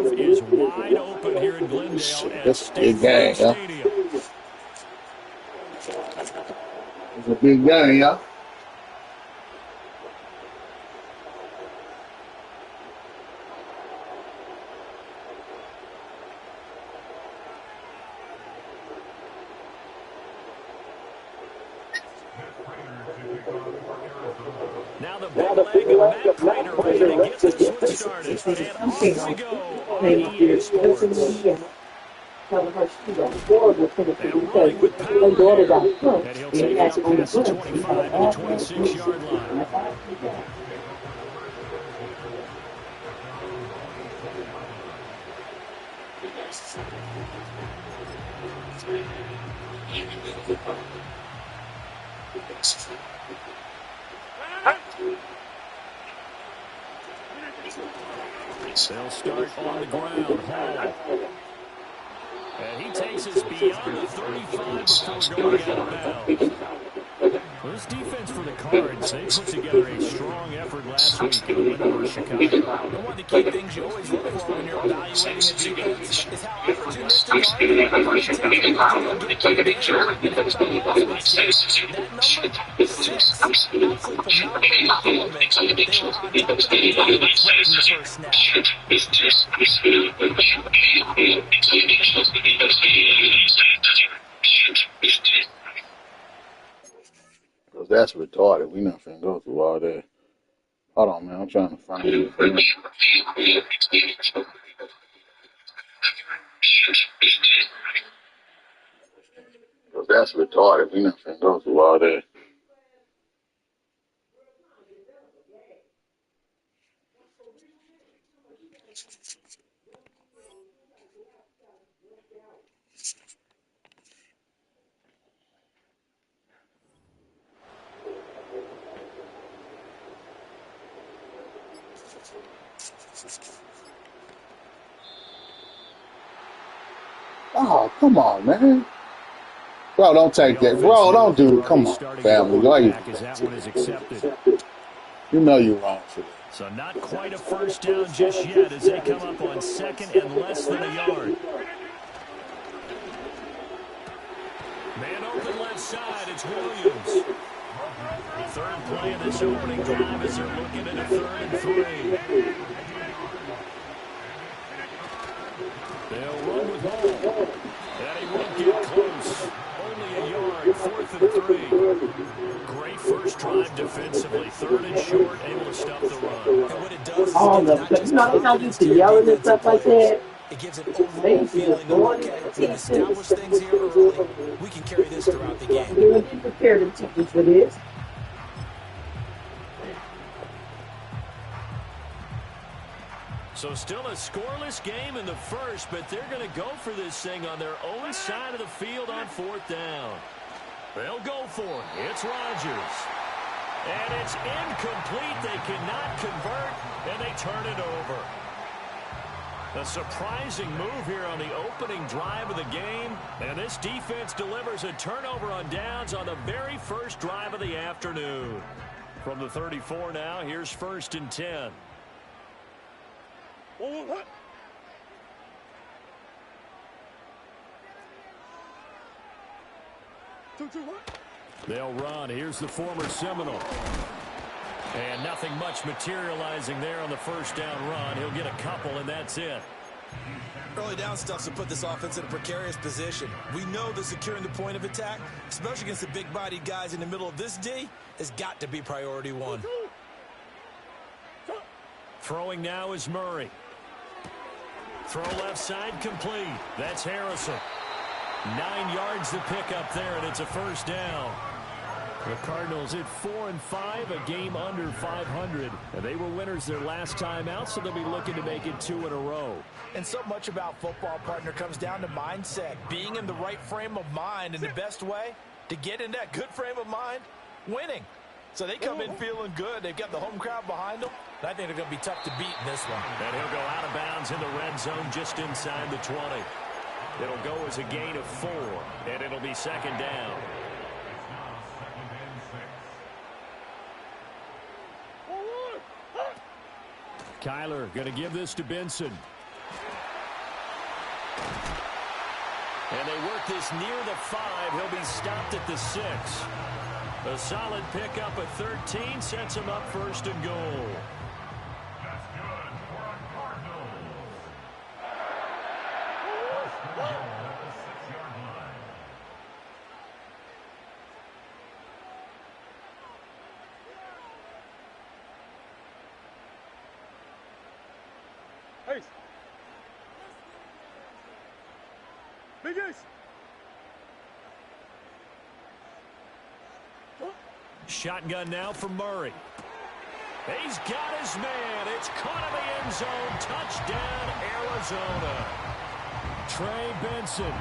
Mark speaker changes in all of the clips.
Speaker 1: turf is wide open here in Glendale at State
Speaker 2: Farm
Speaker 1: Stadium.
Speaker 2: It's a big game, y'all.
Speaker 1: Now the big leg of Matt Prater ready to get this one started. And off we go on EA Sports. And running with power here. And he'll take it out past the 25 to the 26-yard line. They'll start on the ground. Hall. And he takes us beyond the 35 before going out of bounds. Well, this defense for the Cards, they put together a strong effort last week in the win over Chicago.
Speaker 3: And one of the key things you always look for when you're evaluating a defense is how opportunistic are they. One of the key things you're looking for that number 6, absolutely phenomenal performance. They were on top of the defense right from the first snap.
Speaker 2: Because that's retarded. We not finna go through all that. Hold on, man. I'm trying to find it. Because that's retarded. We not finna go through all that. Oh, come on, man. Bro, don't take that. Bro, don't do it. Come on, family. Why you? You know you're wrong for that.
Speaker 1: So not quite a first down just yet as they come up on second and less than a yard. Man open left side. It's Williams. Third play of this opening drive as they're looking at a 3rd and 3. They'll run with Hall. And he won't get close. Only a yard. 4th and 3. Great first drive defensively. 3rd and short. Able to stop the run.
Speaker 3: And what it does is not just to yelling and stuff like that. It gives an overall feeling of, okay, we establish things here early. We can carry this throughout the game.
Speaker 4: You would be prepared to teach for this.
Speaker 1: So still a scoreless game in the first, but they're going to go for this thing on their own side of the field on 4th down. They'll go for it. It's Rodgers. And it's incomplete. They cannot convert, and they turn it over. A surprising move here on the opening drive of the game. And this defense delivers a turnover on downs on the very first drive of the afternoon. From the 34 now, here's 1st and 10. What? They'll run. Here's the former Seminole. And nothing much materializing there on the first down run. He'll get a couple, and that's it.
Speaker 3: Early down stuff to put this offense in a precarious position. We know that securing the point of attack, especially against the big-bodied guys in the middle of this D, has got to be priority one.
Speaker 1: Throwing now is Murray. Throw left side complete. That's Harrison. 9 yards to pick up there, and it's a first down. The Cardinals at 4-5, a game under 500. And they were winners their last time out, so they'll be looking to make it 2 in a row.
Speaker 3: And so much about football, partner, comes down to mindset. Being in the right frame of mind, and the best way to get in that good frame of mind, winning. So they come in feeling good. They've got the home crowd behind them. And I think they're going to be tough to beat in this one.
Speaker 1: And he'll go out of bounds in the red zone just inside the 20. It'll go as a gain of 4, and it'll be second down. Kyler going to give this to Benson. And they work this near the 5. He'll be stopped at the 6. A solid pickup at 13 sets him up first and goal.
Speaker 5: That's good for a Cardinal. First goal at the 6-yard line.
Speaker 6: Ace. Big Ace.
Speaker 1: Shotgun now for Murray. He's got his man. It's caught in the end zone. Touchdown, Arizona. Trey Benson,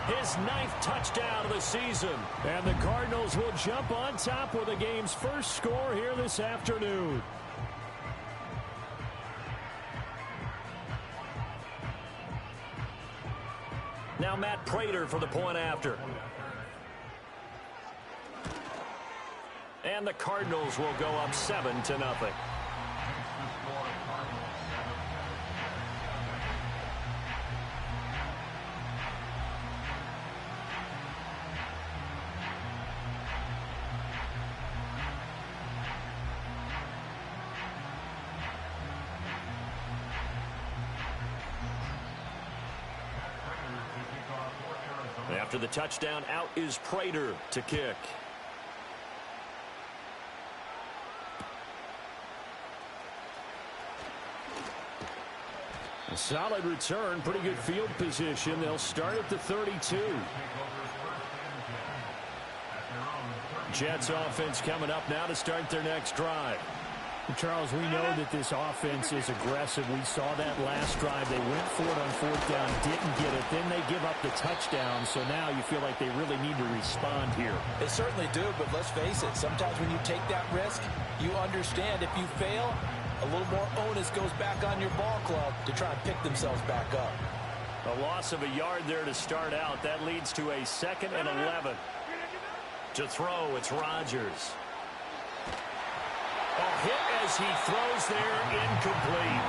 Speaker 1: his 9th touchdown of the season. And the Cardinals will jump on top with the game's first score here this afternoon. Now Matt Prater for the point after. And the Cardinals will go up 7-0. After the touchdown, out is Prater to kick. A solid return, pretty good field position. They'll start at the 32. Jets offense coming up now to start their next drive.
Speaker 7: Charles, we know that this offense is aggressive. We saw that last drive. They went for it on 4th down, didn't get it. Then they give up the touchdown. So now you feel like they really need to respond here.
Speaker 3: They certainly do, but let's face it. Sometimes when you take that risk, you understand if you fail, a little more onus goes back on your ball club to try and pick themselves back up.
Speaker 1: A loss of a yard there to start out. That leads to a 2nd and 11. To throw, it's Rodgers. A hit as he throws there, incomplete.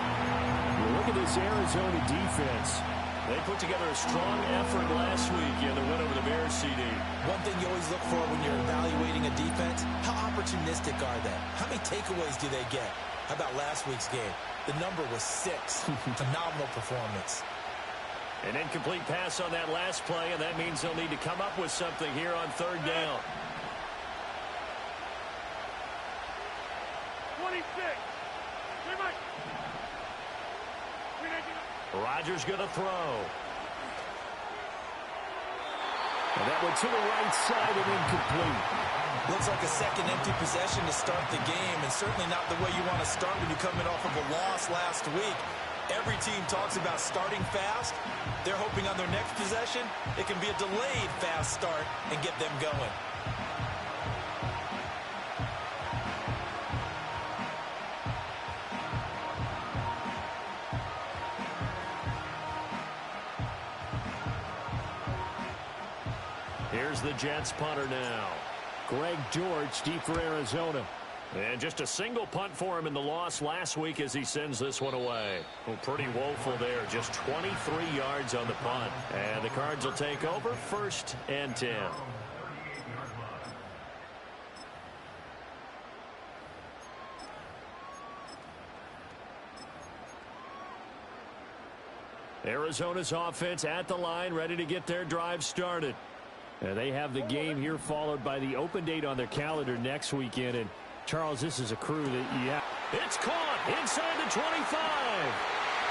Speaker 7: Look at this Arizona defense.
Speaker 1: They put together a strong effort last week in the win over the Bears, CD.
Speaker 3: One thing you always look for when you're evaluating a defense, how opportunistic are they? How many takeaways do they get? How about last week's game? The number was 6. Phenomenal performance.
Speaker 1: An incomplete pass on that last play, and that means they'll need to come up with something here on 3rd down.
Speaker 6: 26.
Speaker 1: Rodgers going to throw.
Speaker 7: And that went to the right side and incomplete.
Speaker 3: Looks like a second empty possession to start the game, and certainly not the way you want to start when you're coming off of a loss last week. Every team talks about starting fast. They're hoping on their next possession, it can be a delayed fast start and get them going.
Speaker 1: Here's the Jets punter now.
Speaker 7: Greg George deep for Arizona.
Speaker 1: And just a single punt for him in the loss last week as he sends this one away. Well, pretty woeful there. Just 23 yards on the punt. And the Cards will take over 1st and 10. Arizona's offense at the line, ready to get their drive started.
Speaker 7: They have the game here followed by the open date on their calendar next weekend. And, Charles, this is a crew that,
Speaker 1: It's caught inside the 25.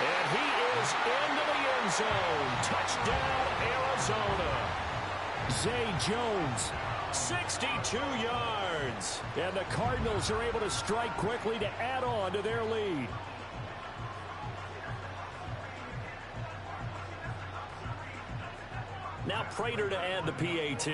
Speaker 1: And he is into the end zone. Touchdown, Arizona.
Speaker 7: Zay Jones.
Speaker 1: 62 yards.
Speaker 7: And the Cardinals are able to strike quickly to add on to their lead.
Speaker 1: Now Prater to add the PAT.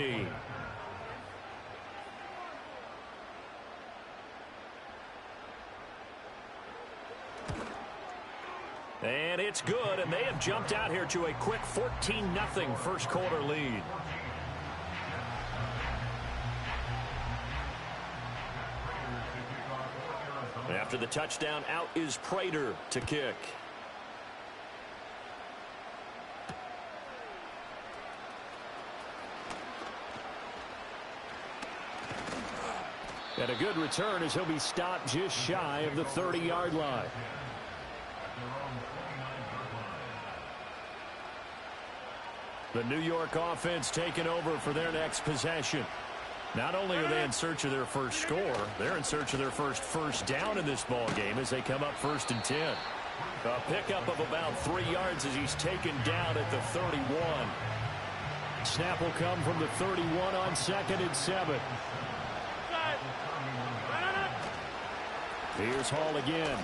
Speaker 1: And it's good, and they have jumped out here to a quick 14-0 first quarter lead. After the touchdown, out is Prater to kick.
Speaker 7: And a good return as he'll be stopped just shy of the 30-yard line. The New York offense taking over for their next possession. Not only are they in search of their first score, they're in search of their first down in this ball game as they come up 1st and 10. A pickup of about 3 yards as he's taken down at the 31. Snap will come from the 31 on 2nd and 7. Here's Hall again.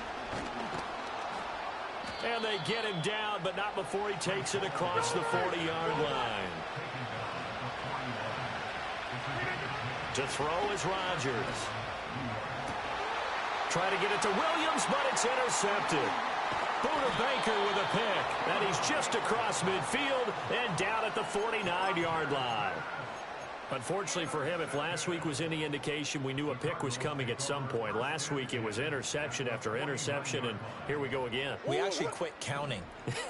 Speaker 7: And they get him down, but not before he takes it across the 40-yard line. To throw is Rodgers. Try to get it to Williams, but it's intercepted. Buda Baker with a pick. And he's just across midfield and down at the 49-yard line. Unfortunately for him, if last week was any indication, we knew a pick was coming at some point. Last week it was interception after interception, and here we go again.
Speaker 3: We actually quit counting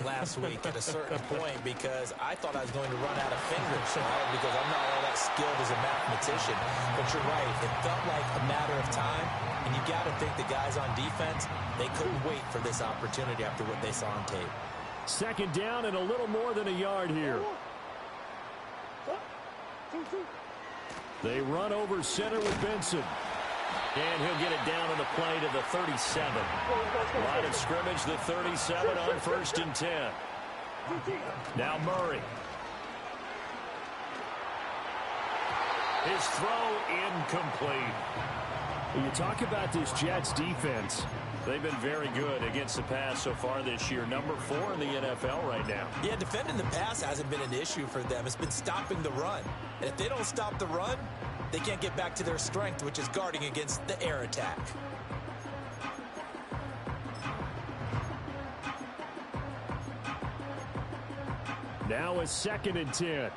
Speaker 3: last week at a certain point because I thought I was going to run out of fingers, right? Because I'm not all that skilled as a mathematician. But you're right. It felt like a matter of time, and you got to think the guys on defense, they couldn't wait for this opportunity after what they saw on tape.
Speaker 7: 2nd down and a little more than a yard here. They run over center with Benson. And he'll get it down on the play to the 37. Line of scrimmage, the 37 on 1st and 10. Now Murray. His throw incomplete. When you talk about this Jets defense, they've been very good against the pass so far this year. Number 4 in the NFL right now.
Speaker 3: Yeah, defending the pass hasn't been an issue for them. It's been stopping the run. And if they don't stop the run, they can't get back to their strength, which is guarding against the air attack.
Speaker 7: Now a 2nd and 10.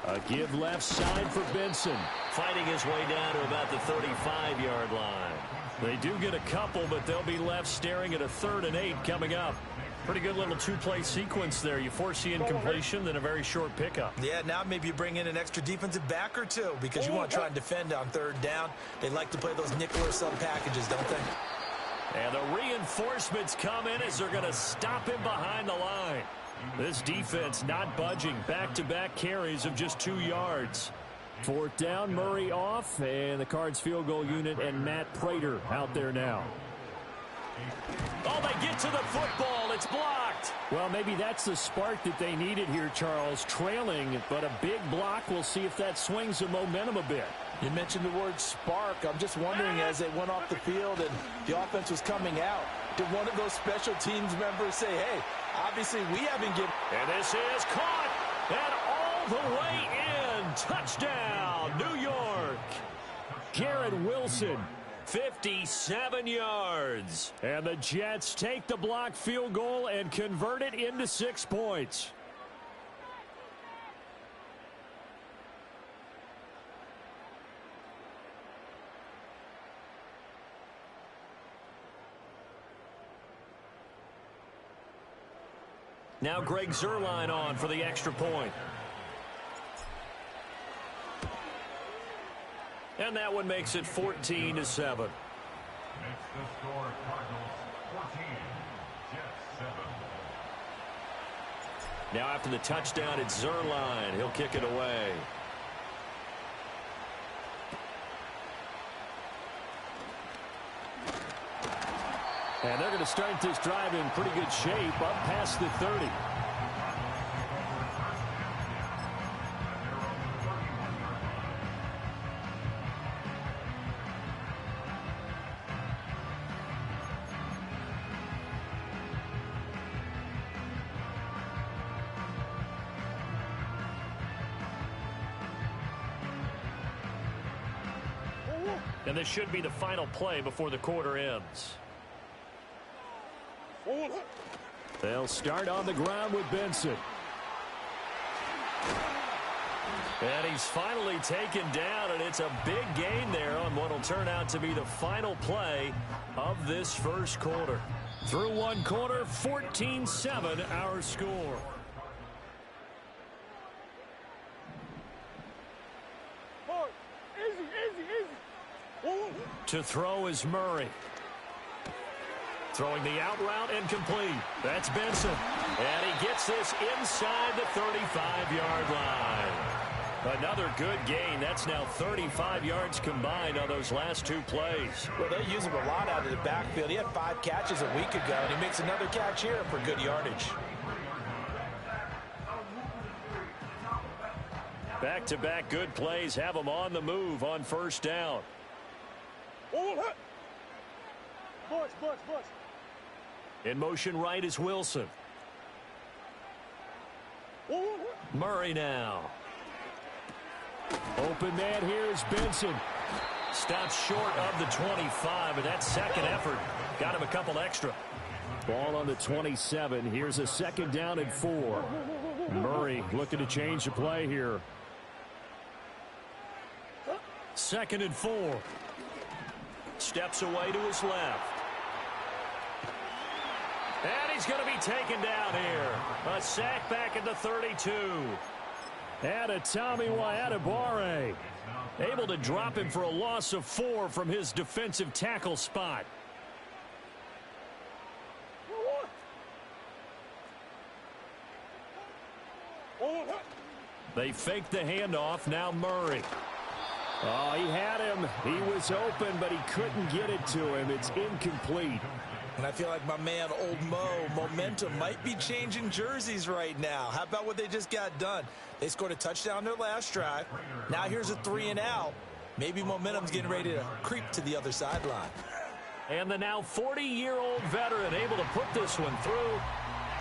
Speaker 7: A give left side for Benson.
Speaker 1: Fighting his way down to about the 35-yard line.
Speaker 7: They do get a couple, but they'll be left staring at a 3rd and 8 coming up. Pretty good little 2-play sequence there. You force the incompletion, then a very short pickup.
Speaker 3: Yeah, now maybe you bring in an extra defensive back or two because you want to try and defend on 3rd down. They like to play those nickel or sub packages, don't they?
Speaker 7: And the reinforcements come in as they're going to stop him behind the line. This defense not budging. Back-to-back carries of just 2 yards. 4th down, Murray off, and the Cards field goal unit and Matt Prater out there now.
Speaker 1: Oh, they get to the football. It's blocked.
Speaker 7: Well, maybe that's the spark that they needed here, Charles. Trailing, but a big block. We'll see if that swings the momentum a bit.
Speaker 8: You mentioned the word spark. I'm just wondering, as they went off the field and the offense was coming out, did one of those special teams members say, hey, obviously we haven't given...
Speaker 1: And this is caught. And all the way in. Touchdown, New York.
Speaker 7: Garrett Wilson.
Speaker 1: 57 yards.
Speaker 7: And the Jets take the block field goal and convert it into 6 points.
Speaker 1: Now Greg Zuerlein on for the extra point. And that one makes it 14-7.
Speaker 5: Makes the score Cardinals 14, Jets 7.
Speaker 1: Now after the touchdown, it's Zuerlein. He'll kick it away.
Speaker 7: And they're going to start this drive in pretty good shape, up past the 30.
Speaker 1: And this should be the final play before the quarter ends.
Speaker 7: They'll start on the ground with Benson.
Speaker 1: And he's finally taken down, and it's a big gain there on what will turn out to be the final play of this first quarter. Through one quarter, 14-7 our score. To throw is Murray. Throwing the out route and complete. That's Benson. And he gets this inside the 35-yard line. Another good gain. That's now 35 yards combined on those last two plays.
Speaker 8: Well, they use him a lot out of the backfield. He had 5 catches a week ago, and he makes another catch here for good yardage.
Speaker 1: Back-to-back good plays have him on the move on first down. In motion right is Wilson. Murray now.
Speaker 7: Open man here is Benson.
Speaker 1: Stops short of the 25, but that second effort got him a couple extra.
Speaker 7: Ball on the 27. Here's a second down and 4. Murray looking to change the play here.
Speaker 1: Second and 4. Steps away to his left. And he's going to be taken down here. A sack back at the 32.
Speaker 7: And a Tommy Wyatabare.
Speaker 1: Able to drop him for a loss of 4 from his defensive tackle spot. They fake the handoff. Now Murray.
Speaker 7: Oh, he had him. He was open, but he couldn't get it to him. It's incomplete.
Speaker 8: And I feel like my man, Old Mo, momentum might be changing jerseys right now. How about what they just got done? They scored a touchdown their last drive. Now here's a 3 and out. Maybe momentum's getting ready to creep to the other sideline.
Speaker 1: And the now 40-year-old veteran able to put this one through.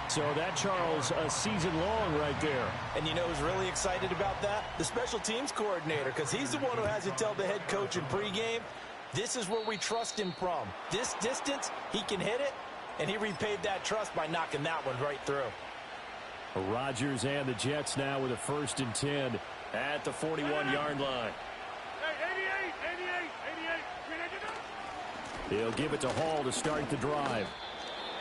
Speaker 7: So that, Charles, a season long right there.
Speaker 8: And you know who's really excited about that? The special teams coordinator, because he's the one who has to tell the head coach in pregame, this is where we trust him from. This distance, he can hit it, and he repaid that trust by knocking that one right through.
Speaker 7: Rodgers and the Jets now with a 1st and 10
Speaker 1: at the 41-yard line.
Speaker 6: Hey, 88.
Speaker 7: He'll give it to Hall to start the drive.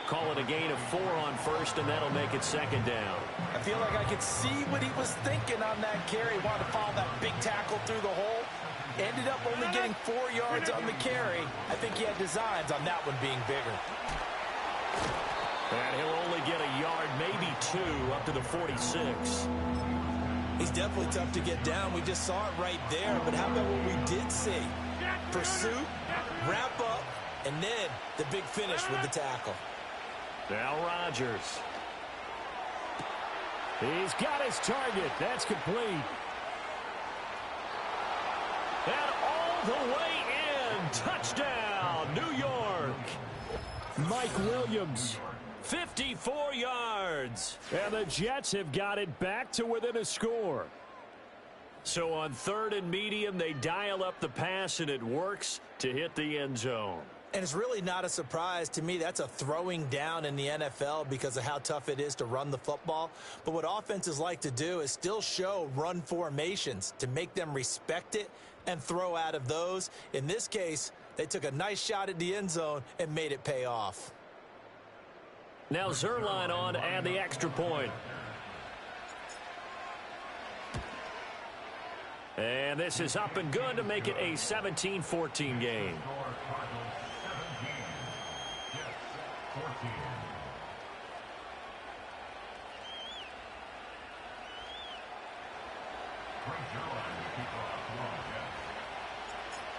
Speaker 1: Call it a gain of 4 on first, and that'll make it second down.
Speaker 8: I feel like I could see what he was thinking on that carry. Wanted to follow that big tackle through the hole. Ended up only getting 4 yards on the carry. I think he had designs on that one being bigger.
Speaker 1: And he'll only get a yard, maybe 2, up to the 46.
Speaker 8: He's definitely tough to get down. We just saw it right there. But how about what we did see? Pursuit, wrap up, and then the big finish with the tackle.
Speaker 1: Now Rodgers.
Speaker 7: He's got his target. That's complete.
Speaker 1: And all the way in. Touchdown, New York.
Speaker 7: Mike Williams.
Speaker 1: 54 yards.
Speaker 7: And the Jets have got it back to within a score.
Speaker 1: So on 3rd and medium, they dial up the pass, and it works to hit the end zone.
Speaker 8: And it's really not a surprise to me. That's a throwing down in the NFL because of how tough it is to run the football. But what offenses like to do is still show run formations to make them respect it and throw out of those. In this case, they took a nice shot at the end zone and made it pay off.
Speaker 1: Now Zerline on and the extra point. And this is up and good to make it a 17-14 game.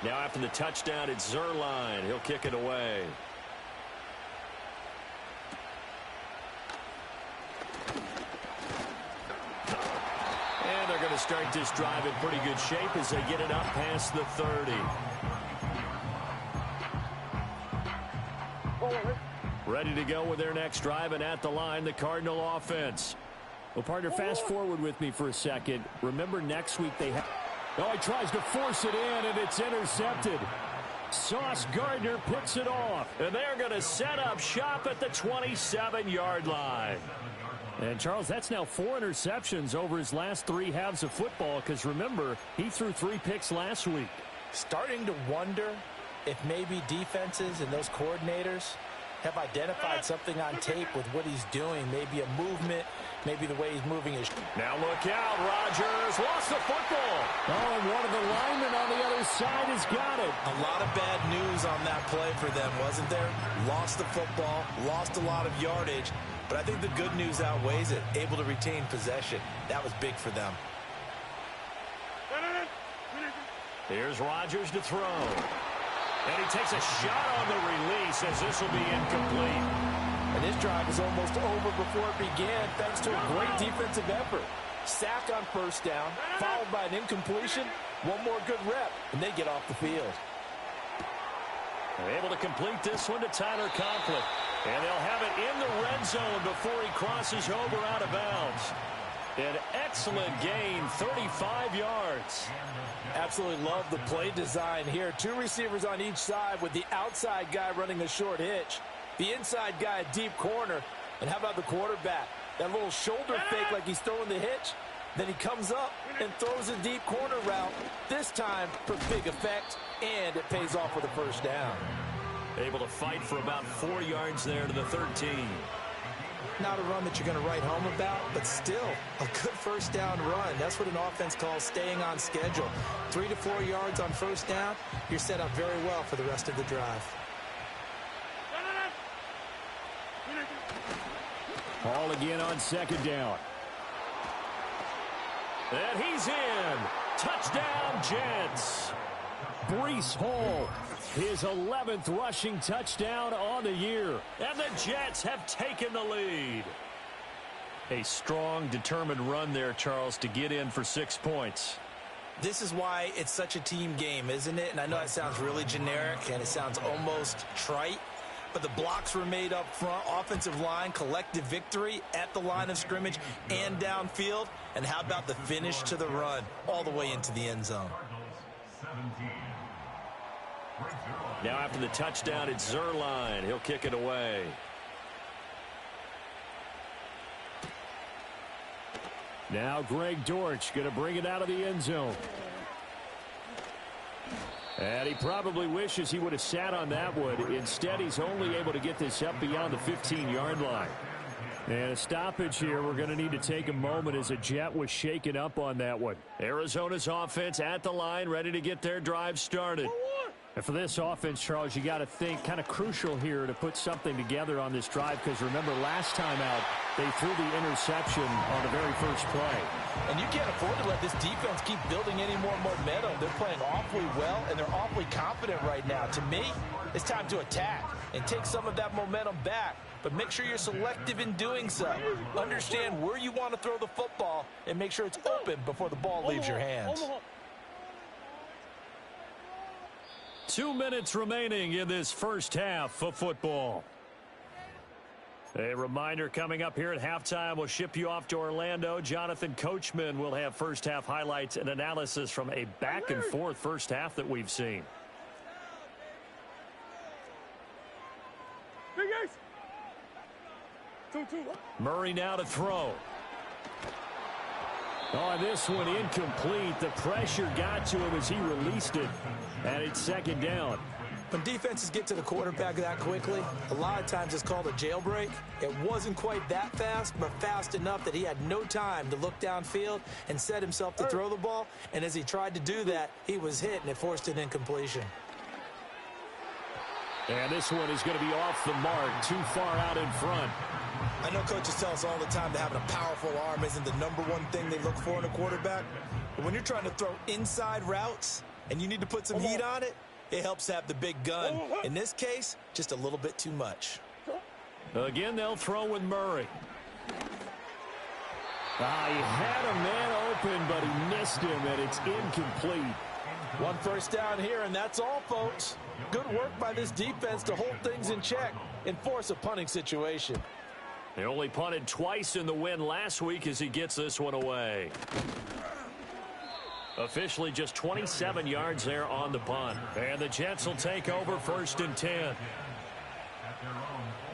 Speaker 1: Now after the touchdown, it's Zerline. He'll kick it away. And they're going to start this drive in pretty good shape as they get it up past the 30. Ready to go with their next drive, and at the line, the Cardinal offense.
Speaker 7: Well, partner, fast forward with me for a second. Remember, next week they have... Oh, he tries to force it in, and it's intercepted. Sauce Gardner picks it off.
Speaker 1: And they're going to set up shop at the 27-yard line.
Speaker 7: And, Charles, that's now 4 interceptions over his last 3 halves of football, because, remember, he threw 3 picks last week.
Speaker 8: Starting to wonder if maybe defenses and those coordinators have identified something on tape with what he's doing. Maybe a movement, maybe the way he's moving his...
Speaker 1: Now look out, Rodgers lost the football.
Speaker 7: Oh, and one of the linemen on the other side has got it.
Speaker 8: A lot of bad news on that play for them, wasn't there? Lost the football, lost a lot of yardage, but I think the good news outweighs it. Able to retain possession. That was big for them.
Speaker 1: Here's Rodgers to throw. And he takes a shot on the release as this will be incomplete.
Speaker 8: And this drive is almost over before it began thanks to a great defensive effort. Sack on first down, followed by an incompletion. One more good rep, and they get off the field.
Speaker 1: They're able to complete this one to Tyler Conklin. And they'll have it in the red zone before he crosses over out of bounds. An excellent gain, 35 yards.
Speaker 8: Absolutely love the play design here. Two receivers on each side with the outside guy running a short hitch. The inside guy a deep corner. And how about the quarterback? That little shoulder fake like he's throwing the hitch. Then he comes up and throws a deep corner route. This time for big effect, and it pays off with a first down.
Speaker 1: Able to fight for about 4 yards there to the 13.
Speaker 8: Not a run that you're going to write home about, but still a good first down run. That's what an offense calls staying on schedule. 3 to 4 yards on first down, you're set up very well for the rest of the drive.
Speaker 7: Ball again on second down.
Speaker 1: And he's in. Touchdown, Jets.
Speaker 7: Breece Hall, his 11th rushing touchdown on the year.
Speaker 1: And the Jets have taken the lead. A strong, determined run there, Charles, to get in for 6 points.
Speaker 8: This is why it's such a team game, isn't it? And I know that sounds really generic and it sounds almost trite, but the blocks were made up front, offensive line, collective victory at the line of scrimmage and downfield. And how about the finish to the run all the way into the end zone?
Speaker 1: Now after the touchdown, it's Zerline. He'll kick it away.
Speaker 7: Now Greg Dortch going to bring it out of the end zone. And he probably wishes he would have sat on that one. Instead, he's only able to get this up beyond the 15-yard line. And a stoppage here. We're going to need to take a moment as a Jet was shaken up on that one.
Speaker 1: Arizona's offense at the line, ready to get their drive started.
Speaker 7: And for this offense, Charles, you got to think kind of crucial here to put something together on this drive, because remember last time out they threw the interception on the very first play.
Speaker 8: And you can't afford to let this defense keep building any more momentum. They're playing awfully well, and they're awfully confident right now. To me, it's time to attack and take some of that momentum back. But make sure you're selective in doing so. Understand where you want to throw the football and make sure it's open before the ball leaves your hands.
Speaker 1: 2 minutes remaining in this first half of football. A reminder coming up here at halftime, we'll ship you off to Orlando. Jonathan Coachman will have first half highlights and analysis from a back and forth first half that we've seen.
Speaker 6: Hey, guys. 2-2.
Speaker 1: Murray now to throw.
Speaker 7: Oh, this one incomplete. The pressure got to him as he released it. And it's second down.
Speaker 8: When defenses get to the quarterback that quickly, a lot of times it's called a jailbreak. It wasn't quite that fast, but fast enough that he had no time to look downfield and set himself to throw the ball. And as he tried to do that, he was hit, and it forced an incompletion.
Speaker 7: And this one is going to be off the mark, too far out in front.
Speaker 8: I know coaches tell us all the time that having a powerful arm isn't the #1 thing they look for in a quarterback. But when you're trying to throw inside routes and you need to put some heat on it, it helps have the big gun. In this case, just a little bit too much.
Speaker 1: Again, they'll throw with Murray.
Speaker 7: He had a man open, but he missed him, and it's incomplete.
Speaker 8: One first down here, and that's all, folks. Good work by this defense to hold things in check and force a punting situation.
Speaker 1: They only punted twice in the win last week as he gets this one away. Officially just 27 yards there on the punt. And the Jets will take over 1st and 10.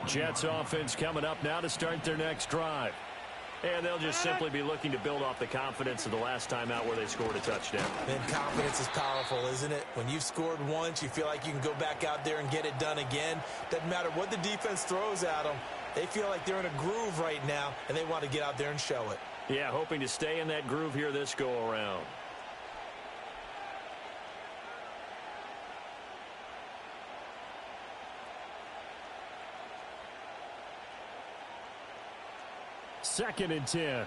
Speaker 1: Jets offense coming up now to start their next drive. And they'll just simply be looking to build off the confidence of the last time out where they scored a touchdown.
Speaker 8: And confidence is powerful, isn't it? When you've scored once, you feel like you can go back out there and get it done again. Doesn't matter what the defense throws at them. They feel like they're in a groove right now, and they want to get out there and show it.
Speaker 1: Yeah, hoping to stay in that groove here this go-around.
Speaker 7: Second and 10.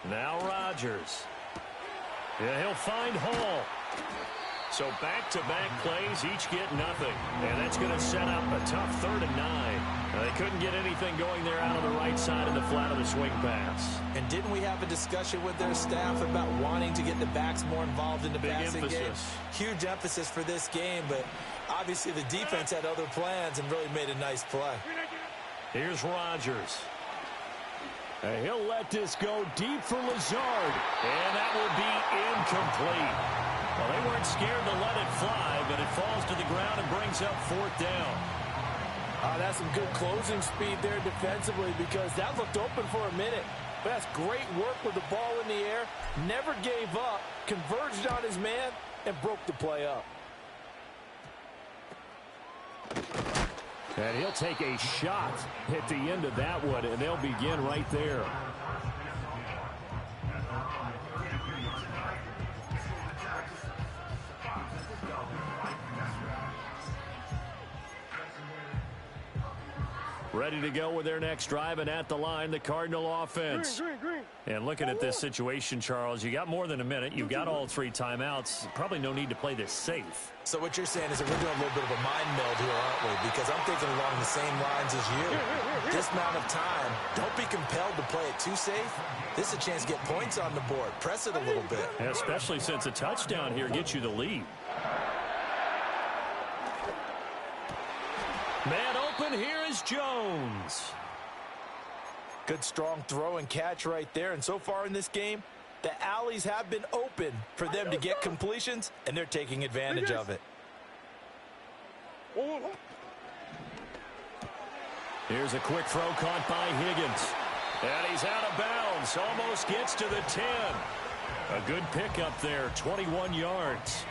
Speaker 1: Now Rodgers. Yeah, he'll find Hall. So back-to-back plays, each get nothing. And that's going to set up a tough 3rd and 9. They couldn't get anything going there out on the right side in the flat of the swing pass.
Speaker 8: And didn't we have a discussion with their staff about wanting to get the backs more involved in the passing game? Huge emphasis for this game, but obviously the defense had other plans and really made a nice play.
Speaker 1: Here's Rodgers. He'll let this go deep for Lazard. And that will be incomplete. Well, they weren't scared to let it fly, but it falls to the ground and brings up 4th down.
Speaker 3: That's some good closing speed there defensively because that looked open for a minute. But that's great work with the ball in the air. Never gave up, converged on his man, and broke the play up.
Speaker 7: And he'll take a shot at the end of that one, and they'll begin right there.
Speaker 1: Ready to go with their next drive, and at the line, the Cardinal offense. And looking at this situation, Charles, you got more than a minute. You've got all 3 timeouts. Probably no need to play this safe.
Speaker 8: So what you're saying is that we're doing a little bit of a mind meld here, aren't we? Because I'm thinking along the same lines as you. This amount of time, don't be compelled to play it too safe. This is a chance to get points on the board. Press it a little bit.
Speaker 1: Especially since a touchdown here gets you the lead. Man open, here is Jones.
Speaker 3: Good strong throw and catch right there. And so far in this game, the alleys have been open for them to get completions, and they're taking advantage of it.
Speaker 1: Here's a quick throw caught by Higgins. And he's out of bounds. Almost gets to the 10. A good pickup there, 21 yards.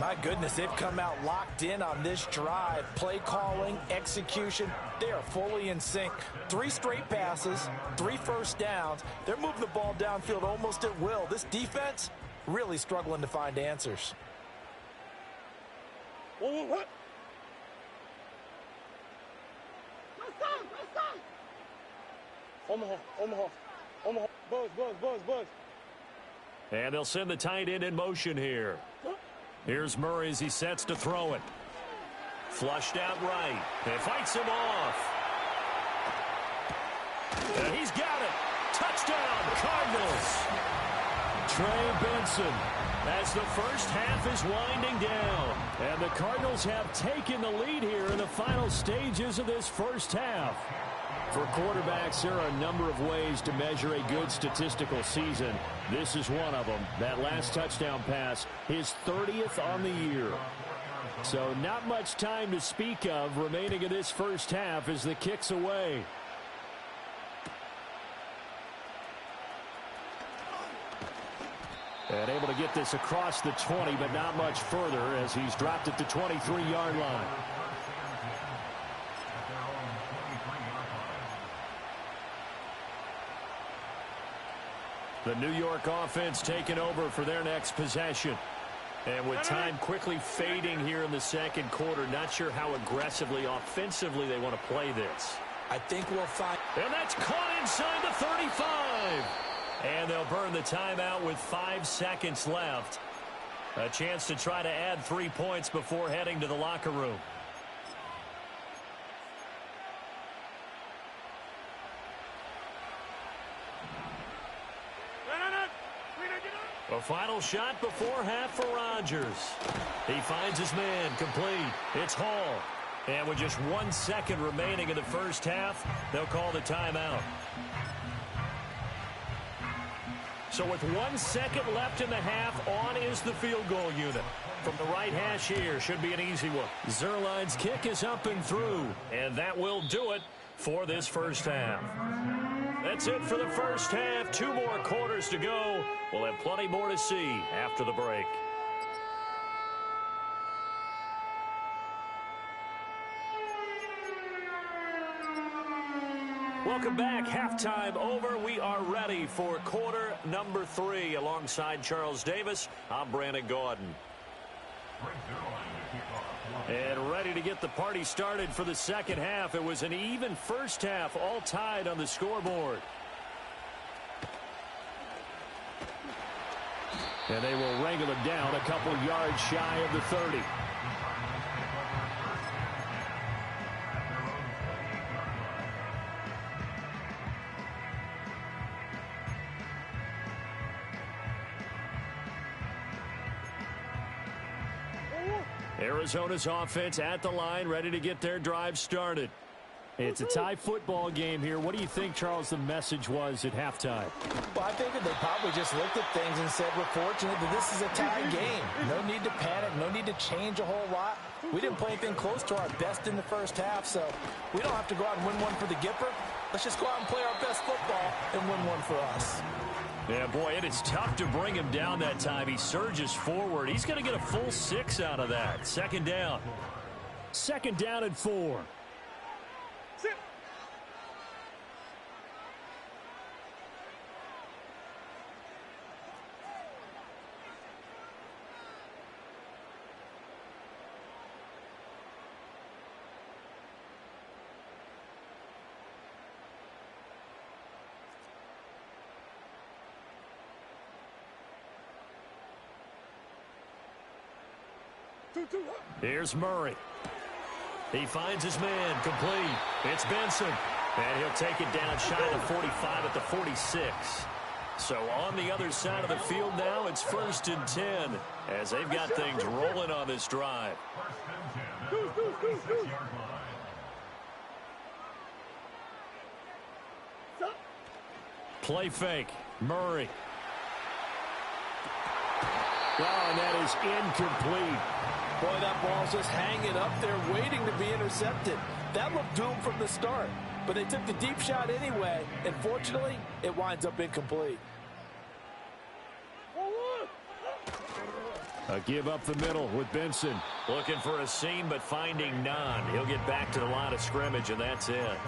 Speaker 3: My goodness, they've come out locked in on this drive. Play calling, execution, they are fully in sync. 3 straight passes, 3 first downs. They're moving the ball downfield almost at will. This defense really struggling to find answers.
Speaker 6: What? Omaha. Buzz.
Speaker 1: And they'll send the tight end in motion here. Here's Murray as he sets to throw it. Flushed out right. And fights him off. And he's got it. Touchdown, Cardinals. Trey Benson as the first half is winding down. And the Cardinals have taken the lead here in the final stages of this first half. For quarterbacks, there are a number of ways to measure a good statistical season. This is one of them. That last touchdown pass, his 30th on the year. So not much time to speak of remaining in this first half as the kick's away. And able to get this across the 20, but not much further as he's dropped at the 23-yard line. The New York offense taking over for their next possession. And with time quickly fading here in the second quarter, not sure how aggressively, offensively they want to play this.
Speaker 8: I think we'll find...
Speaker 1: And that's caught inside the 35. And they'll burn the timeout with 5 seconds left. A chance to try to add 3 points before heading to the locker room. A final shot before half for Rodgers. He finds his man, complete. It's Hall. And with just 1 second remaining in the first half, they'll call the timeout. So with 1 second left in the half, on is the field goal unit. From the right hash here, should be an easy one. Zerline's kick is up and through, and that will do it for this first half. That's it for the first half. 2 more quarters to go. We'll have plenty more to see after the break. Welcome back. Halftime over. We are ready for quarter number 3. Alongside Charles Davis, I'm Brandon Gaudin. And ready to get the party started for the second half. It was an even first half, all tied on the scoreboard. And they will wrangle it down a couple yards shy of the 30. Arizona's offense at the line, ready to get their drive started. It's a tie football game here. What do you think, Charles, the message was at halftime?
Speaker 8: Well, I think that they probably just looked at things and said, we're fortunate that this is a tie game. No need to panic, no need to change a whole lot. We didn't play anything close to our best in the first half, so we don't have to go out and win one for the Gipper. Let's just go out and play our best football and win one for us.
Speaker 1: Yeah, boy, it is tough to bring him down that time. He surges forward. He's going to get a full 6 out of that. Second down.
Speaker 7: Second down and 4.
Speaker 1: Here's Murray. He finds his man, complete. It's Benson. And he'll take it down shy of the 45 at the 46. So on the other side of the field now, it's 1st and 10 as they've got things rolling on this drive. Play fake. Murray.
Speaker 7: Oh, and that is incomplete.
Speaker 8: Boy, that ball's just hanging up there waiting to be intercepted. That looked doomed from the start, but they took the deep shot anyway, and fortunately, it winds up incomplete.
Speaker 7: A give up the middle with Benson.
Speaker 1: Looking for a seam, but finding none. He'll get back to the line of scrimmage, and that's it.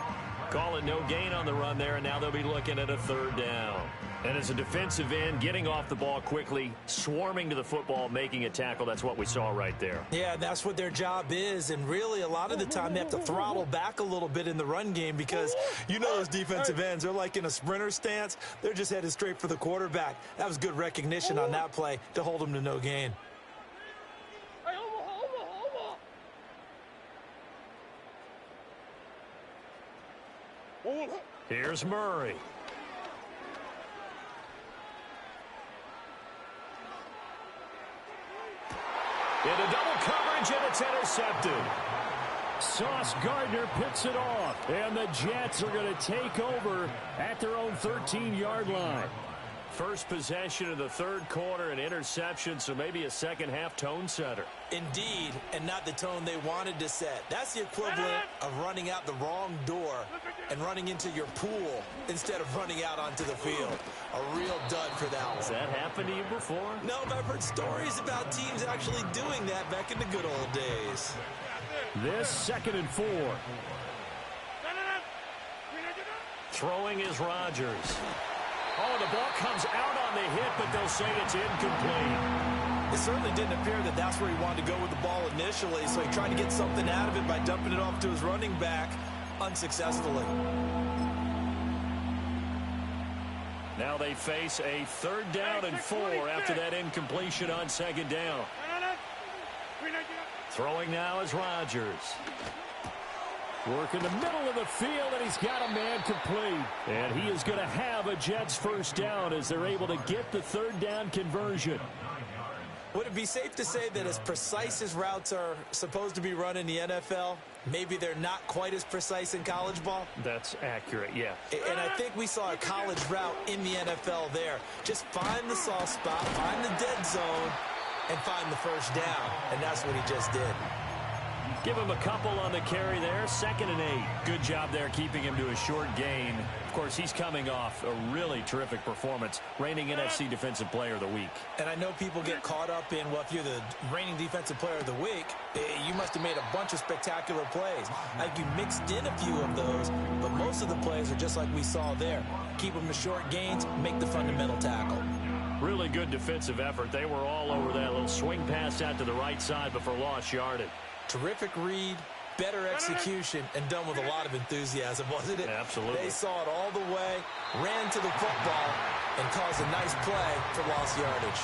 Speaker 1: Call it no gain on the run there, and now they'll be looking at a 3rd down. And as a defensive end, getting off the ball quickly, swarming to the football, making a tackle, that's what we saw right there.
Speaker 8: Yeah, that's what their job is, and really a lot of the time they have to throttle back a little bit in the run game because you know those defensive ends, they're like in a sprinter stance. They're just headed straight for the quarterback. That was good recognition on that play to hold them to no gain.
Speaker 1: Here's Murray. Into double coverage, and it's intercepted.
Speaker 7: Sauce Gardner picks it off, and the Jets are going to take over at their own 13-yard line.
Speaker 1: First possession of the 3rd quarter, an interception, so maybe a second-half tone setter.
Speaker 8: Indeed, and not the tone they wanted to set. That's the equivalent of running out the wrong door and running into your pool instead of running out onto the field. A real dud for that one.
Speaker 1: Has that happened to you before?
Speaker 8: No, but I've heard stories about teams actually doing that back in the good old days.
Speaker 7: This 2nd and 4.
Speaker 1: Throwing is Rodgers. Oh, the ball comes out on the hit, but they'll say it's incomplete.
Speaker 8: It certainly didn't appear that that's where he wanted to go with the ball initially, so he tried to get something out of it by dumping it off to his running back unsuccessfully.
Speaker 1: Now they face a 3rd down and 4 after that incompletion on 2nd down. Throwing now is Rodgers.
Speaker 7: Work in the middle of the field, and he's got a man complete. And he is going to have a Jets 1st down as they're able to get the 3rd down conversion.
Speaker 8: Would it be safe to say that as precise as routes are supposed to be run in the NFL, maybe they're not quite as precise in college ball?
Speaker 7: That's accurate, yeah.
Speaker 8: And I think we saw a college route in the NFL there. Just find the soft spot, find the dead zone, and find the first down. And that's what he just did.
Speaker 1: Give him a couple on the carry there. 2nd and 8. Good job there keeping him to a short gain. Of course, he's coming off a really terrific performance, reigning NFC Defensive Player of the Week.
Speaker 8: And I know people get caught up in, well, if you're the reigning Defensive Player of the Week, you must have made a bunch of spectacular plays. Like you mixed in a few of those, but most of the plays are just like we saw there. Keep them to short gains, make the fundamental tackle.
Speaker 1: Really good defensive effort. They were all over that little swing pass out to the right side before lost yardage.
Speaker 8: Terrific read, better execution, and done with a lot of enthusiasm, wasn't it?
Speaker 1: Absolutely.
Speaker 8: They saw it all the way, ran to the football, and caused a nice play for lost yardage.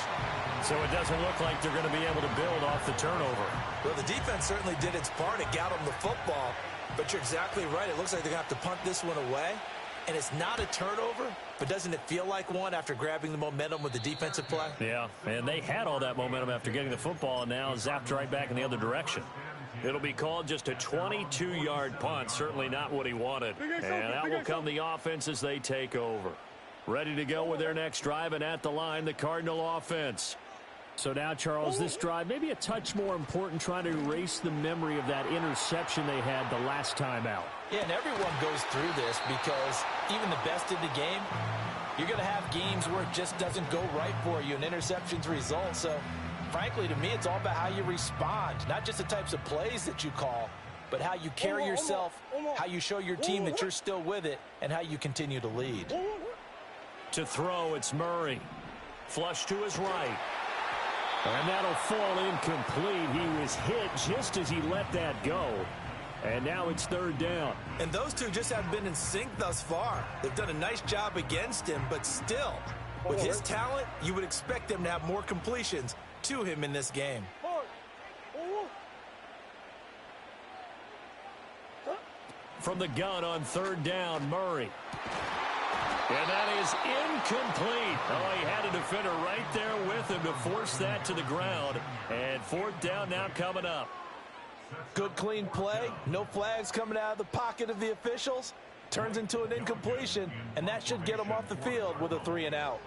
Speaker 1: So it doesn't look like they're going to be able to build off the turnover.
Speaker 8: Well, the defense certainly did its part. It got them the football, but you're exactly right. It looks like they're going to have to punt this one away. And it's not a turnover, but doesn't it feel like one after grabbing the momentum with the defensive play?
Speaker 1: Yeah, and they had all that momentum after getting the football, and now zapped right back in the other direction. It'll be called just a 22-yard punt, certainly not what he wanted. And out will come the offense as they take over. Ready to go with their next drive, and at the line, the Cardinal offense.
Speaker 7: So now, Charles, this drive maybe a touch more important, trying to erase the memory of that interception they had the last time out.
Speaker 8: Yeah, and everyone goes through this because even the best in the game, you're going to have games where it just doesn't go right for you, and interceptions result. So, frankly, to me, it's all about how you respond, not just the types of plays that you call, but how you carry yourself, how you show your team that you're still with it, and how you continue to lead.
Speaker 1: To throw, it's Murray. Flush to his right. And that'll fall incomplete. He was hit just as he let that go. And now it's 3rd down.
Speaker 8: And those two just have been in sync thus far. They've done a nice job against him, but still, with his talent, you would expect them to have more completions to him in this game.
Speaker 1: From the gun on 3rd down, Murray. And that is incomplete. Oh, he had a defender right there with him to force that to the ground. And 4th down now coming up.
Speaker 8: Good, clean play. No flags coming out of the pocket of the officials. Turns into an incompletion, and that should get them off the field with a 3-and-out.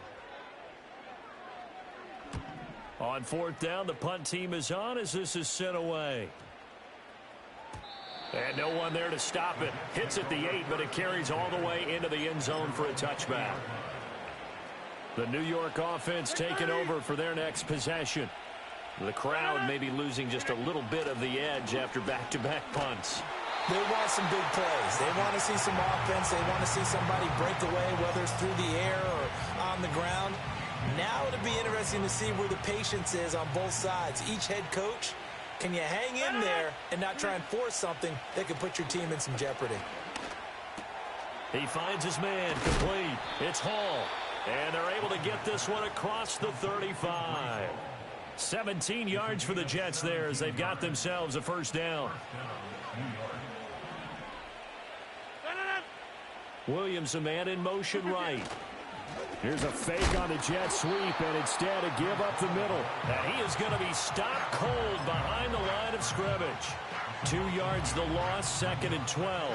Speaker 1: On 4th down, the punt team is on as this is sent away. And no one there to stop it. Hits at the 8, but it carries all the way into the end zone for a touchback. The New York offense taking over for their next possession. The crowd may be losing just a little bit of the edge after back-to-back punts.
Speaker 8: They want some big plays. They want to see some offense. They want to see somebody break away, whether it's through the air or on the ground. Now it'll be interesting to see where the patience is on both sides. Each head coach, can you hang in there and not try and force something that could put your team in some jeopardy?
Speaker 1: He finds his man complete. It's Hall. And they're able to get this one across the 35. 17 yards for the Jets there as they've got themselves a 1st down. Williams, a man in motion right.
Speaker 7: Here's a fake on the jet sweep, and instead a give up the middle.
Speaker 1: And he is going to be stopped cold behind the line of scrimmage. 2 yards the loss, 2nd and 12.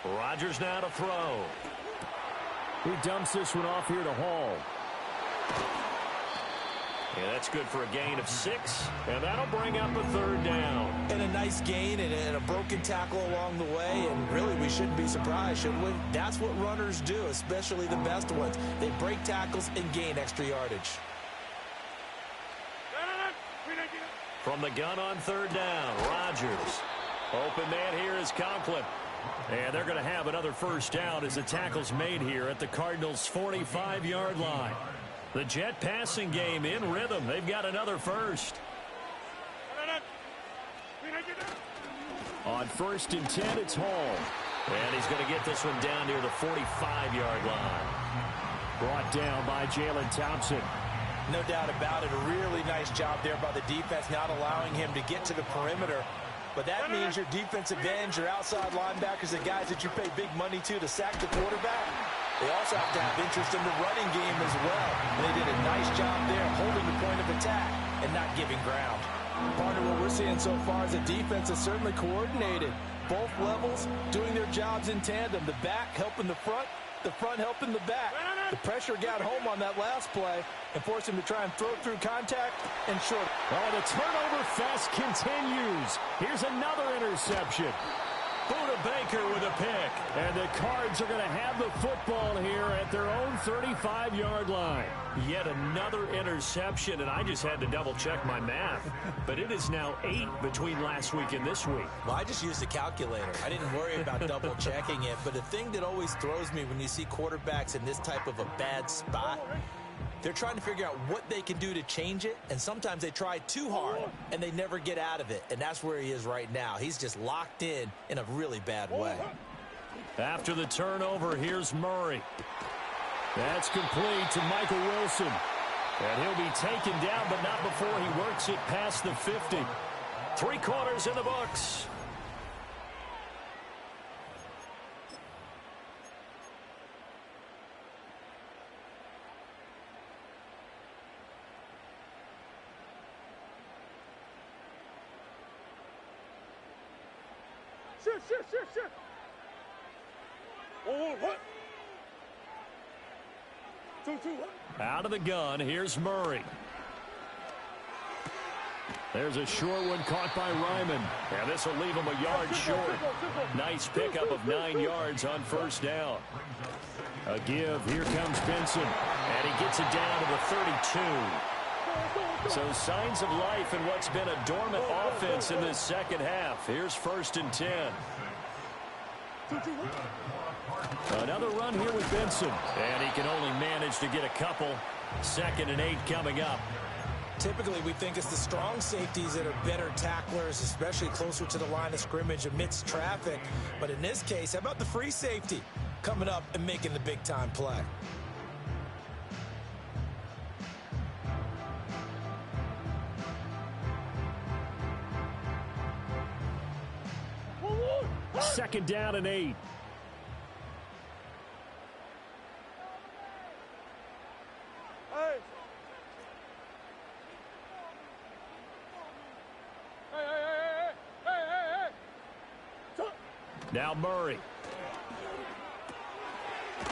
Speaker 1: Rodgers now to throw.
Speaker 7: He dumps this one off here to Hall.
Speaker 1: Yeah, that's good for a gain of 6, and that'll bring up a 3rd down.
Speaker 8: And a nice gain and a broken tackle along the way, and really we shouldn't be surprised, should we? That's what runners do, especially the best ones. They break tackles and gain extra yardage.
Speaker 1: From the gun on 3rd down, Rodgers. Open man here is Conklin. And they're going to have another 1st down as the tackle's made here at the Cardinals' 45-yard line. The Jet passing game in rhythm. They've got another 1st.
Speaker 7: On 1st and 10, it's Hall.
Speaker 1: And he's going to get this one down near the 45-yard line.
Speaker 7: Brought down by Jalen Thompson.
Speaker 8: No doubt about it. A really nice job there by the defense, not allowing him to get to the perimeter. But that means your defensive ends, your outside linebackers, the guys that you pay big money to sack the quarterback, they also have to have interest in the running game as well. And they did a nice job there holding the point of attack and not giving ground. Partner, what we're seeing so far is the defense is certainly coordinated. Both levels doing their jobs in tandem. The back helping the front helping the back. The pressure got home on that last play and forced him to try and throw through contact and short.
Speaker 7: Oh, the turnover fest continues. Here's another interception.
Speaker 1: Buda Baker with a pick.
Speaker 7: And the Cards are going to have the football here at their own 35-yard line.
Speaker 1: Yet another interception, and I just had to double-check my math. But it is now 8 between last week and this week.
Speaker 8: Well, I just used a calculator. I didn't worry about double-checking it. But the thing that always throws me when you see quarterbacks in this type of a bad spot, they're trying to figure out what they can do to change it, and sometimes they try too hard, and they never get out of it. And that's where he is right now. He's just locked in a really bad way.
Speaker 1: After the turnover, here's Murray.
Speaker 7: That's complete to Michael Wilson.
Speaker 1: And he'll be taken down, but not before he works it past the 50. 3 quarters in the books.
Speaker 6: Shit. Oh, what? 2-2.
Speaker 1: Out of the gun, here's Murray. There's a short one caught by Ryman. And this will leave him a yard short. Nice pickup of 9 yards on first down. A give. Here comes Benson. And he gets it down to the 32. So signs of life in what's been a dormant offense in this second half. Here's 1st and 10. Another run here with Benson. And he can only manage to get a couple. 2nd and 8 coming up.
Speaker 8: Typically, we think it's the strong safeties that are better tacklers, especially closer to the line of scrimmage amidst traffic. But in this case, how about the free safety coming up and making the big-time play?
Speaker 7: Second down and 8. Now Murray.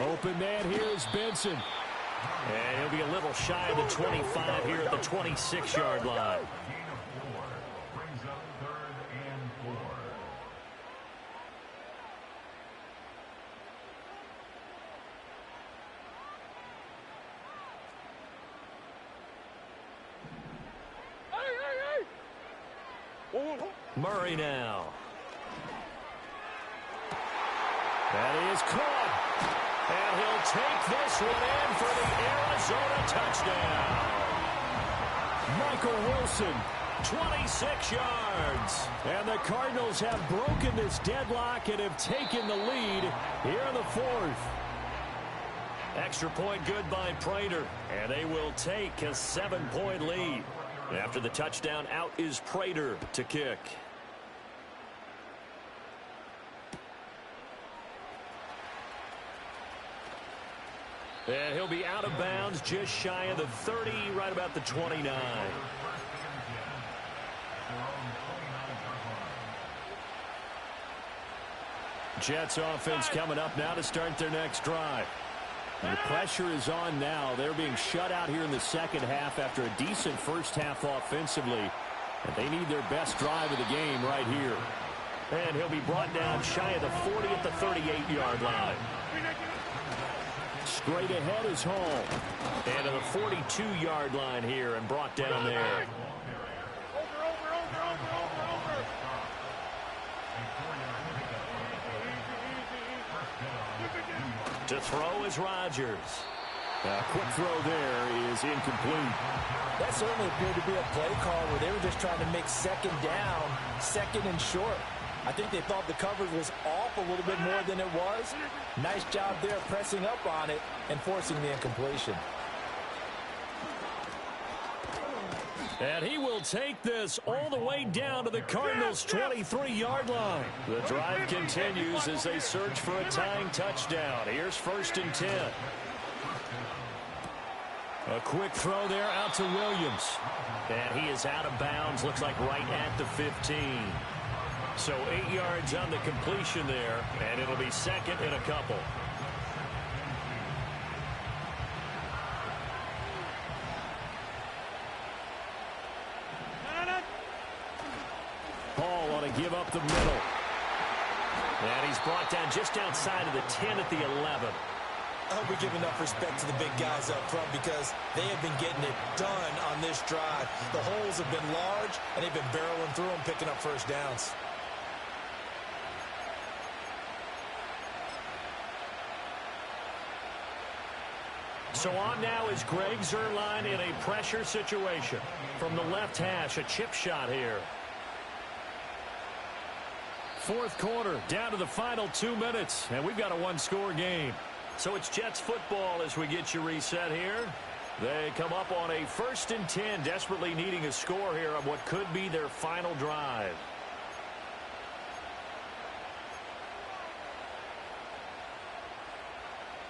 Speaker 7: Open man here is Benson.
Speaker 1: And he'll be a little shy of the 25 here at the 26-yard line. Murray now.
Speaker 7: That is caught.
Speaker 1: And he'll take this one in for the Arizona touchdown.
Speaker 7: Michael Wilson,
Speaker 1: 26 yards.
Speaker 7: And the Cardinals have broken this deadlock and have taken the lead here in the 4th.
Speaker 1: Extra point good by Prater. And they will take a 7-point lead. After the touchdown, out is Prater to kick. And he'll be out of bounds just shy of the 30, right about the 29. Jets offense coming up now to start their next drive.
Speaker 7: And the pressure is on now. They're being shut out here in the second half after a decent first half offensively. And they need their best drive of the game right here.
Speaker 1: And he'll be brought down shy of the 40 at the 38-yard line.
Speaker 7: Straight ahead is home.
Speaker 1: And to the 42-yard line here and brought down there. To throw is Rodgers.
Speaker 7: A quick throw there is incomplete.
Speaker 8: That certainly appeared to be a play call where they were just trying to make second down, 2nd and short. I think they thought the coverage was off a little bit more than it was. Nice job there pressing up on it and forcing the incompletion.
Speaker 1: And he will take this all the way down to the Cardinals' 23-yard line. The drive continues as they search for a tying touchdown. Here's 1st and 10. A quick throw there out to Williams. And he is out of bounds, looks like right at the 15. So 8 yards on the completion there, and it'll be 2nd and a couple. Paul on to give up the middle. And he's brought down just outside of the 10 at the 11.
Speaker 8: I hope we give enough respect to the big guys up front because they have been getting it done on this drive. The holes have been large, and they've been barreling through them, picking up first downs.
Speaker 1: So on now is Greg Zuerlein in a pressure situation. From the left hash, a chip shot here. 4th quarter, down to the final 2 minutes, and we've got a one-score game. So it's Jets football as we get you reset here. They come up on a 1st and 10, desperately needing a score here on what could be their final drive.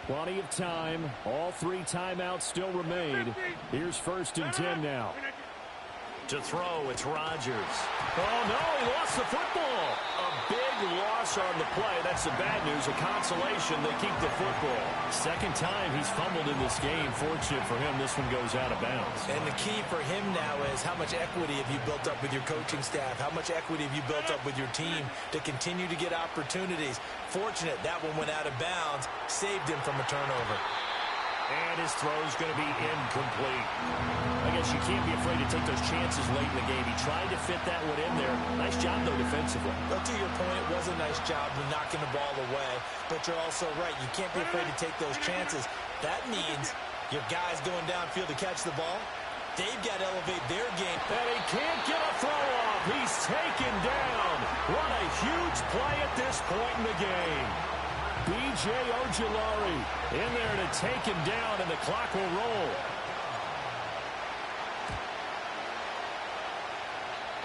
Speaker 1: Plenty of time. All 3 timeouts still remain. Here's 1st and 10 now. To throw, it's Rodgers. Oh, no, he lost the football. A big loss on the play. That's the bad news. A consolation, they keep the football. 2nd time he's fumbled in this game. Fortunate for him, this one goes out of bounds.
Speaker 8: And the key for him now is how much equity have you built up with your coaching staff? How much equity have you built up with your team to continue to get opportunities? Fortunate that one went out of bounds, saved him from a turnover.
Speaker 1: And his throw's going to be incomplete. I guess you can't be afraid to take those chances late in the game. He tried to fit that one in there. Nice job, though, defensively.
Speaker 8: Well, to your point, it was a nice job of knocking the ball away. But you're also right. You can't be afraid to take those chances. That means your guys going downfield to catch the ball, they've got to elevate their game.
Speaker 1: And he can't get a throw off. He's taken down. What a huge play at this point in the game. B.J. Ojulari in there to take him down, and the clock will roll.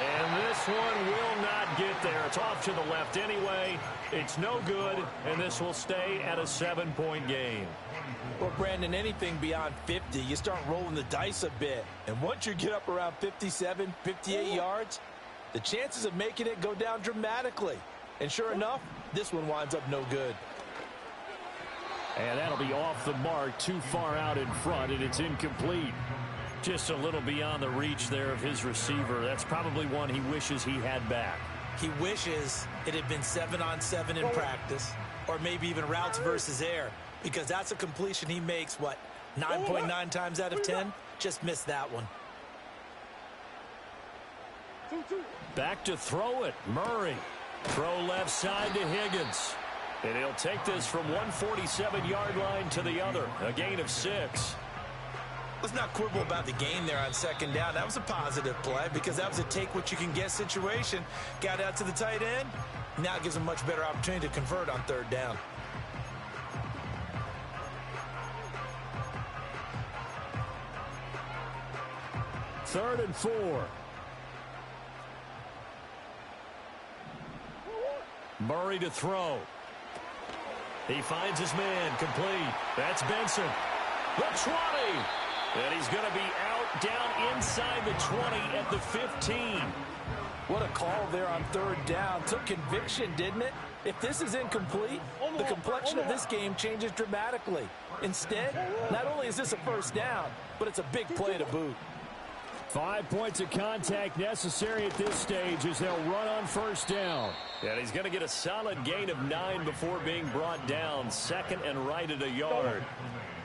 Speaker 1: And this one will not get there. It's off to the left anyway. It's no good, and this will stay at a 7-point game.
Speaker 8: Well, Brandon, anything beyond 50, you start rolling the dice a bit. And once you get up around 57, 58 yards, the chances of making it go down dramatically. And sure enough, this one winds up no good.
Speaker 1: And that'll be off the mark, too far out in front, and it's incomplete. Just a little beyond the reach there of his receiver. That's probably one he wishes he had back.
Speaker 8: He wishes it had been 7-on-7 in practice, or maybe even routes versus air, because that's a completion he makes, 9.9 times out of 10? Just missed that one.
Speaker 1: Back to throw it, Murray. Throw left side to Higgins. And he'll take this from 147-yard line to the other. A gain of 6.
Speaker 8: Let's not quibble about the gain there on 2nd down. That was a positive play because that was a take-what-you-can-get situation. Got out to the tight end. Now it gives him a much better opportunity to convert on 3rd down.
Speaker 1: Third and 4. Murray to throw. He finds his man, complete. That's Benson. The 20. And he's going to be out down inside the 20 at the 15.
Speaker 8: What a call there on 3rd down. Took conviction, didn't it? If this is incomplete, the complexion of this game changes dramatically. Instead, not only is this a 1st down, but it's a big play to boot.
Speaker 1: 5 points of contact necessary at this stage as they'll run on 1st down. And he's going to get a solid gain of 9 before being brought down. 2nd and right at a yard.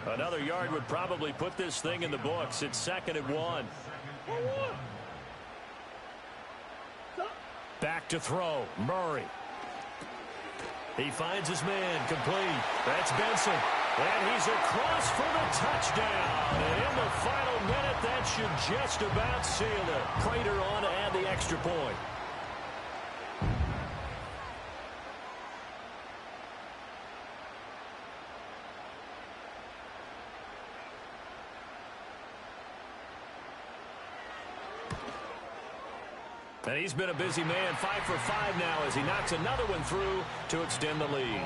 Speaker 1: Another yard would probably put this thing in the books. It's 2nd and 1. Back to throw. Murray. He finds his man, complete. That's Benson. And he's across for the touchdown. And in the final minute, that should just about seal it. Prater on to add the extra point. And he's been a busy man, 5 for 5 now as he knocks another one through to extend the lead.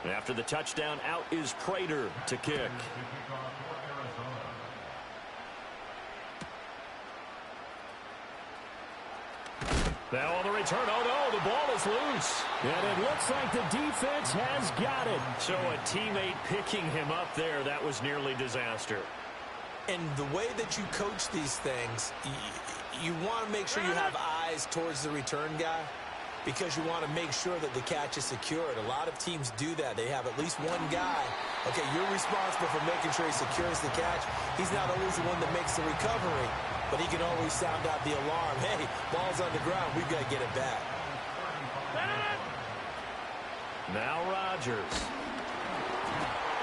Speaker 1: And after the touchdown, out is Prater to kick. Now on the return, oh no, the ball is loose.
Speaker 7: And it looks like the defense has got it.
Speaker 1: So a teammate picking him up there, that was nearly disaster.
Speaker 8: And the way that you coach these things, you want to make sure you have eyes towards the return guy because you want to make sure that the catch is secured. A lot of teams do that. They have at least one guy. Okay, you're responsible for making sure he secures the catch. He's not always the one that makes the recovery, but he can always sound out the alarm. Hey, ball's on the ground. We've got to get it back.
Speaker 1: Now Rodgers.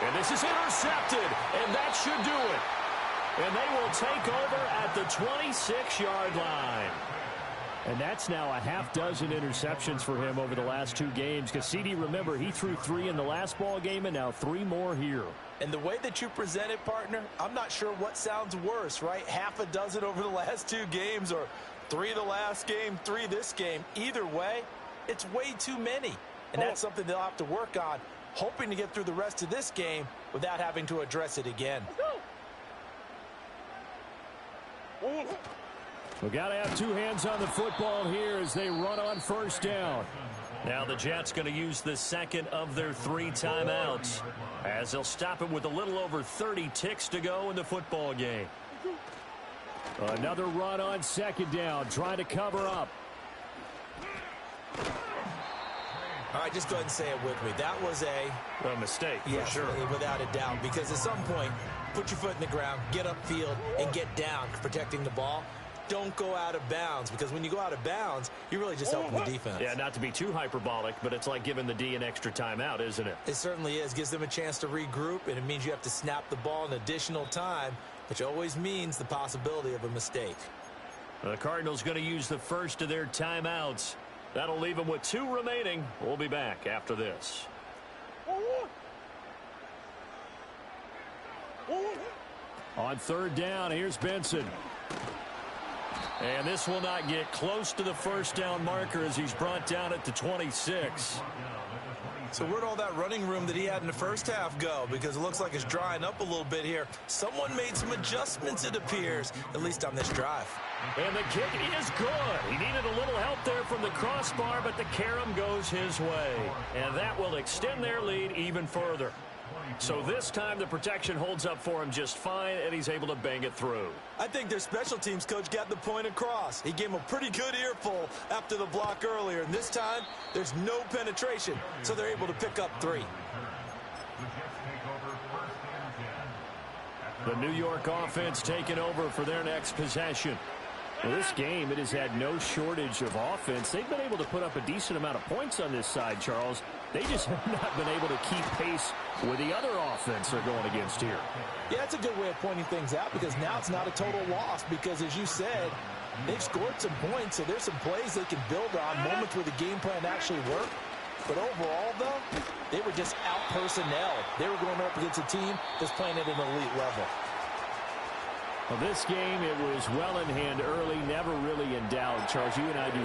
Speaker 1: And this is intercepted, and that should do it. And they will take over at the 26-yard line.
Speaker 7: And that's now a half-dozen interceptions for him over the last 2 games. Because, CD, remember, he threw 3 in the last ball game and now 3 more here.
Speaker 8: And the way that you present it, partner, I'm not sure what sounds worse, right? Half a dozen over the last 2 games or 3 the last game, 3 this game. Either way, it's way too many. And that's something they'll have to work on, hoping to get through the rest of this game without having to address it again.
Speaker 7: We've got to have 2 hands on the football here as they run on first down.
Speaker 1: Now the Jets going to use the second of their 3 timeouts as they'll stop it with a little over 30 ticks to go in the football game.
Speaker 7: Another run on second down, trying to cover up.
Speaker 8: All right, just go ahead and say it with me. That was
Speaker 1: A mistake,
Speaker 8: yes,
Speaker 1: for sure.
Speaker 8: Without a doubt, because at some point, put your foot in the ground, get upfield, and get down, protecting the ball. Don't go out of bounds, because when you go out of bounds, you're really just helping the defense.
Speaker 1: Yeah, not to be too hyperbolic, but it's like giving the D an extra timeout, isn't it?
Speaker 8: It certainly is. Gives them a chance to regroup, and it means you have to snap the ball in additional time, which always means the possibility of a mistake.
Speaker 1: The Cardinals going to use the first of their timeouts. That'll leave them with 2 remaining. We'll be back after this.
Speaker 7: On third down, here's Benson.
Speaker 1: And this will not get close to the first down marker as he's brought down at the 26.
Speaker 8: So where'd all that running room that he had in the first half go? Because it looks like it's drying up a little bit here. Someone made some adjustments, it appears, at least on this drive.
Speaker 1: And the kick is good. He needed a little help there from the crossbar, but the carom goes his way. And that will extend their lead even further. So this time the protection holds up for him just fine, and he's able to bang it through.
Speaker 8: I think their special teams coach got the point across. He gave him a pretty good earful after the block earlier, and this time there's no penetration, so they're able to pick up 3.
Speaker 7: The New York offense taking over for their next possession. Well, this game, it has had no shortage of offense. They've been able to put up a decent amount of points on this side, Charles. They just have not been able to keep pace with the other offense they're going against here.
Speaker 8: Yeah, that's a good way of pointing things out because now it's not a total loss because, as you said, they've scored some points, so there's some plays they can build on, moments where the game plan actually worked. But overall, though, they were just out-personnelled. They were going up against a team that's playing at an elite level.
Speaker 7: Well, this game, it was well in hand early, never really in doubt. Charles, you and I do